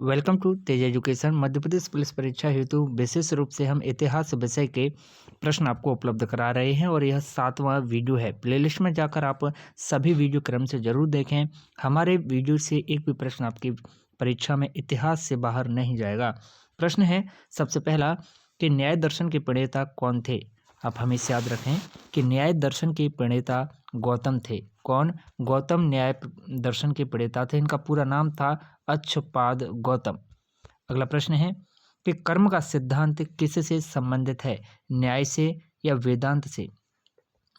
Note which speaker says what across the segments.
Speaker 1: Welcome to Tej education. Madhya Pradesh police परीक्षा हेतु विशेष रूप से हम इतिहास विषय के प्रश्न आपको उपलब्ध करा रहे हैं और यह 7वां वीडियो है। प्लेलिस्ट में जाकर आप सभी वीडियो क्रम से जरूर देखें। हमारे वीडियो से एक भी प्रश्न आपकी परीक्षा में इतिहास से बाहर नहीं जाएगा। प्रश्न है सबसे पहला कि न्याय दर्शन के प्रणेता कौन थे। आप हमेशा याद रखें कि न्याय दर्शन के प्रणेता गौतम थे। कौन? गौतम न्याय दर्शन के प्रणेता थे। इनका पूरा नाम था अक्षपाद गौतम। अगला प्रश्न है कि कर्म का सिद्धांत किससे संबंधित है? न्याय से या वेदांत से,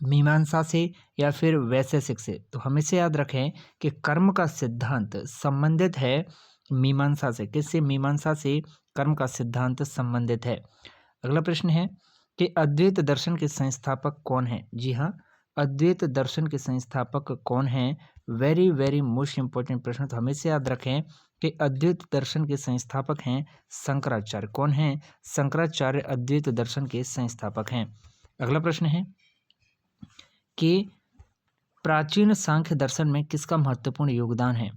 Speaker 1: मीमांसा से या फिर वैशेषिक से? तो हमेशा याद रखें कि कर्म का सिद्धांत संबंधित है मीमांसा से। किससे? मीमांसा से कर्म का सिद्धांत संबंधित है। अगला प्रश्न है कि अद्वैत दर्शन के संस्थापक कौन है? जी हाँ, अद्वैत दर्शन के संस्थापक कौन हैं? वेरी वेरी मोस्ट इंपॉर्टेंट प्रश्न। तो हमेशा याद रखें कि अद्वैत दर्शन के संस्थापक हैं शंकराचार्य। कौन हैं? शंकराचार्य अद्वैत दर्शन के संस्थापक हैं। अगला प्रश्न है कि प्राचीन सांख्य दर्शन में किसका महत्वपूर्ण योगदान है?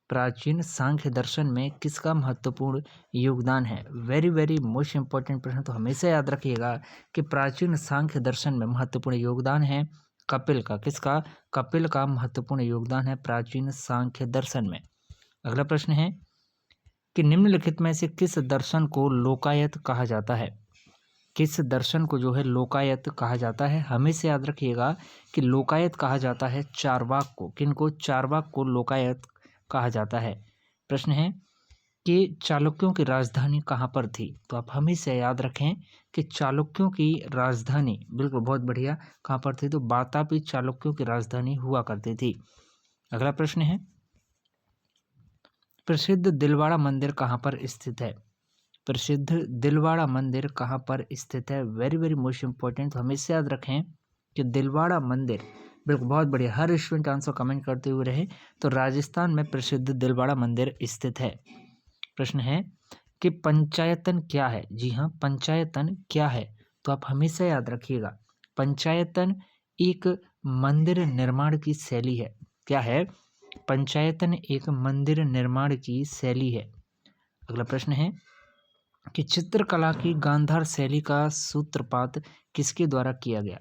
Speaker 1: प्राचीन सांख्य दर्शन में किसका महत्वपूर्ण योगदान है? वेरी वेरी मोस्ट इंपॉर्टेंट प्रश्न। तो हमेशा याद रखिएगा कि प्राचीन सांख्य दर्शन में महत्वपूर्ण योगदान है कपिल का। किसका? कपिल का महत्वपूर्ण योगदान है प्राचीन सांख्य दर्शन में। अगला प्रश्न है कि निम्नलिखित में से किस दर्शन को लोकायत कहा जाता है? किस दर्शन को जो है लोकायत कहा जाता है? हमेशा याद रखिएगा कि लोकायत कहा जाता है चारवाक को। किनको? चारवाक को लोकायत कहा जाता है। प्रश्न है कि चालुक्यों की राजधानी कहाँ पर थी? तो आप हमेशा याद रखें कि चालुक्यों की राजधानी, बिल्कुल बहुत बढ़िया, कहाँ पर थी? तो वातापी चालुक्यों की राजधानी हुआ करती थी। अगला प्रश्न है प्रसिद्ध दिलवाड़ा मंदिर कहाँ पर स्थित है? प्रसिद्ध दिलवाड़ा मंदिर कहाँ पर स्थित है? Very very most important. तो हमेशा याद रखें कि दिलवाड़ा मंदिर, बिल्कुल बहुत बढ़िया, हर स्टूडेंट आंसर कमेंट करते हुए रहे। तो राजस्थान में प्रसिद्ध दिलवाड़ा मंदिर स्थित है। प्रश्न है कि पंचायतन क्या है? जी हाँ, पंचायतन क्या है? तो आप हमेशा याद रखिएगा पंचायतन एक मंदिर निर्माण की शैली है। क्या है? पंचायतन एक मंदिर निर्माण की शैली है। अगला प्रश्न है कि चित्रकला की गांधार शैली का सूत्रपात किसके द्वारा किया गया?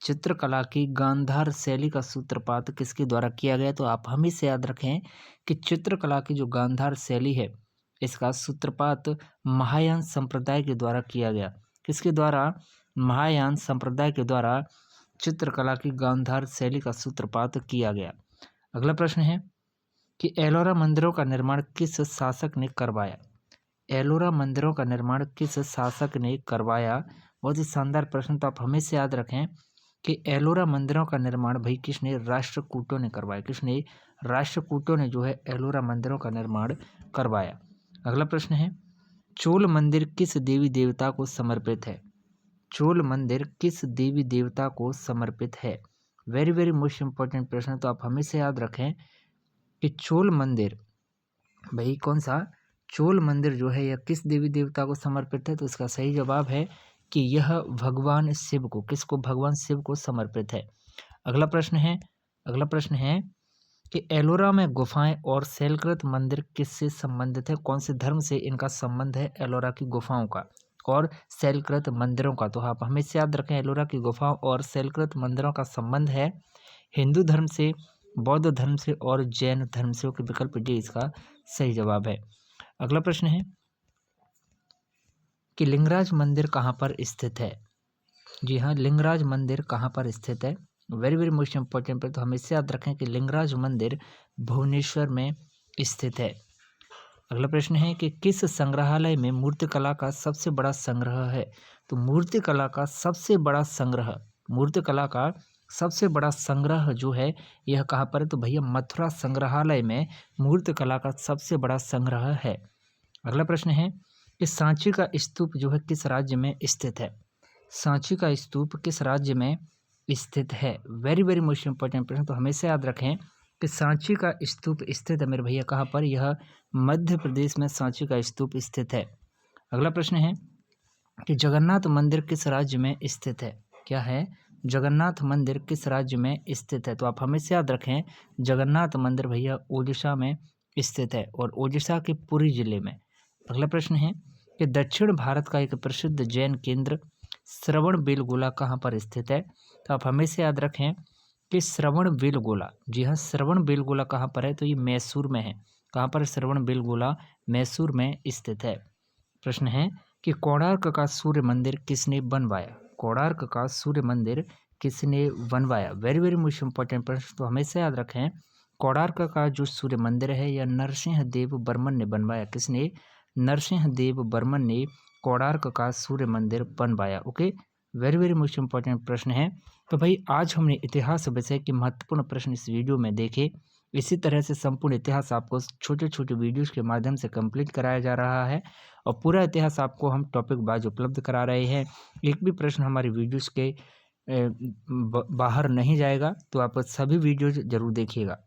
Speaker 1: चित्रकला की गांधार शैली का सूत्रपात किसके द्वारा किया गया? तो आप हमेशा याद रखें कि चित्रकला की जो गांधार शैली है इसका सूत्रपात महायान संप्रदाय के द्वारा किया गया। किसके द्वारा? महायान संप्रदाय के द्वारा चित्रकला की गांधार शैली का सूत्रपात किया गया। अगला प्रश्न है कि एलोरा मंदिरों का निर्माण किस शासक ने करवाया? एलोरा मंदिरों का निर्माण किस शासक ने करवाया? बहुत ही शानदार प्रश्न। तो आप हमेशा याद रखें कि एलोरा मंदिरों का निर्माण भाई किसने? राष्ट्रकूटों ने करवाया। किसने? राष्ट्रकूटों ने जो है एलोरा मंदिरों का निर्माण करवाया। अगला प्रश्न है चोल मंदिर किस देवी देवता को समर्पित है? चोल मंदिर किस देवी देवता को समर्पित है? वेरी वेरी मोस्ट इंपॉर्टेंट प्रश्न। तो आप हमेशा याद रखें कि चोल मंदिर, भाई कौन सा? चोल मंदिर जो है यह किस देवी देवता को समर्पित है? तो इसका सही जवाब है कि यह भगवान शिव को। किसको? भगवान शिव को समर्पित है। अगला प्रश्न है कि एलोरा में गुफाएं और शैलकृत मंदिर किससे संबंधित है? कौन से धर्म से इनका संबंध है एलोरा की गुफाओं का और शैलकृत मंदिरों का? तो आप हमेशा याद रखें एलोरा की गुफाओं और शैलकृत मंदिरों का संबंध है हिंदू धर्म से, बौद्ध धर्म से और जैन धर्म से। कि विकल्प डी इसका सही जवाब है। अगला प्रश्न है कि लिंगराज मंदिर कहाँ पर स्थित है? जी हाँ, लिंगराज मंदिर कहाँ पर स्थित है? वेरी वेरी मोस्ट इंपॉर्टेंट पर। तो हमेशा याद रखें कि लिंगराज मंदिर भुवनेश्वर में स्थित है। अगला प्रश्न है कि किस संग्रहालय में मूर्तिकला का सबसे बड़ा संग्रह है? तो मूर्तिकला का सबसे बड़ा संग्रह जो है यह कहाँ पर है? तो भैया मथुरा संग्रहालय में मूर्तिकला का सबसे बड़ा संग्रह है। अगला प्रश्न है कि सांची का स्तूप जो है किस राज्य में स्थित है? सांची का स्तूप किस राज्य में स्थित है? वेरी वेरी मोस्ट इंपॉर्टेंट प्रश्न। तो हमेशा याद रखें कि सांची का स्तूप स्थित है मेरे भैया कहाँ पर? यह मध्य प्रदेश में सांची का स्तूप स्थित है। अगला प्रश्न है कि जगन्नाथ मंदिर किस राज्य में स्थित है? क्या है? जगन्नाथ मंदिर किस राज्य में स्थित है? तो आप हमेशा याद रखें जगन्नाथ मंदिर भैया उड़ीसा में स्थित है और ओडिशा के पुरी जिले में। अगला प्रश्न है कि दक्षिण भारत का एक प्रसिद्ध जैन केंद्र श्रवणबेलगोला कहाँ पर स्थित है। तो आप हमेशा याद रखें कि श्रवणबेलगोला, जी हाँ, श्रवणबेलगोला कहाँ पर है, तो ये मैसूर में है। कहाँ पर? श्रवणबेलगोला मैसूर में स्थित है। प्रश्न है कि कोणार्क का सूर्य मंदिर किसने बनवाया। कोणार्क का सूर्य मंदिर किसने बनवाया? वेरी वेरी मोस्ट इंपॉर्टेंट प्रश्न, तो हमेशा याद रखें कोणार्क का जो सूर्य मंदिर है यह नरसिंह देव बर्मन ने बनवाया। किसने? नरसिंह देव बर्मन ने कोणार्क का सूर्य मंदिर बनवाया। Okay, very very most important प्रश्न है। तो भाई आज हमने इतिहास विषय के महत्वपूर्ण प्रश्न इस वीडियो में देखे। इसी तरह से संपूर्ण इतिहास आपको छोटे छोटे वीडियोस के माध्यम से कंप्लीट कराया जा रहा है और पूरा इतिहास आपको हम टॉपिक वाइज उपलब्ध करा रहे हैं। एक भी प्रश्न हमारी वीडियोस के बाहर नहीं जाएगा, तो आप सभी वीडियोज जरूर देखिएगा।